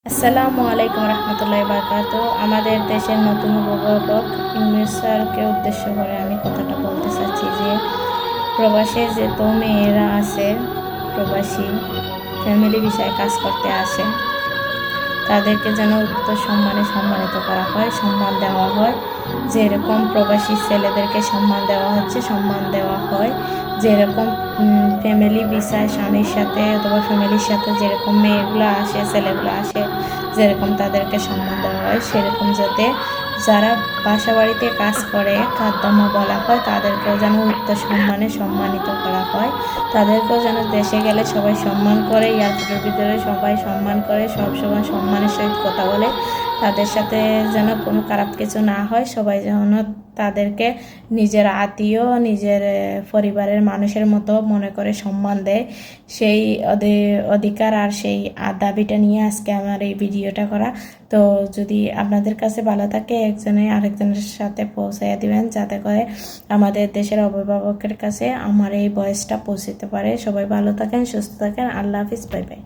আসসালামু আলাইকুম রহমতুল্লাহি বারাকাতুহু। আমাদের দেশের নতুন অভিভাবক ইউনূস স্যারকে উদ্দেশ্য করে আমি কথাটা বলতে চাচ্ছি যে প্রবাসে যেহেতু মেয়েরা আছে, প্রবাসী ফ্যামিলি বিষয়ে কাজ করতে আসে, তাদেরকে যেন উক্ত সম্মানে সম্মানিত করা হয়, সম্মান দেওয়া হয়। যেরকম প্রবাসী ছেলেদেরকে সম্মান দেওয়া হচ্ছে, সম্মান দেওয়া হয়। যেরকম ফ্যামিলি বিষয় স্বামীর সাথে অথবা ফ্যামিলির সাথে যেরকম মেয়েগুলো আসে, ছেলেগুলো আসে, যেরকম তাদেরকে সম্মান দেওয়া হয়, সেরকম যাতে যারা বাসা বাড়িতে কাজ করে খাদ্যমা বলা হয়, তাদেরকেও যেন উক্ত সম্মানে সম্মানিত করা হয়। তাদেরকেও যেন দেশে গেলে সবাই সম্মান করে, এয়ারপোর্টের ভিতরে সবাই সম্মান করে, সবসময় সম্মানের সহিত কথা বলে। তাদের সাথে যেন কোনো খারাপ কিছু না হয়, সবাই যেন তাদেরকে নিজের আত্মীয়, নিজের পরিবারের মানুষের মতো মনে করে সম্মান দেয়। সেই অধিকার আর সেই দাবিটা নিয়ে আজকে আমার এই ভিডিওটা করা। তো যদি আপনাদের কাছে ভালো থাকে, একজনে আরেকজনের সাথে পৌঁছাইয়া দিবেন, যাতে করে আমাদের দেশের অভিভাবকের কাছে আমার এই ভয়েসটা পৌঁছতে পারে। সবাই ভালো থাকেন, সুস্থ থাকেন। আল্লাহ হাফিজ, বাই বাই।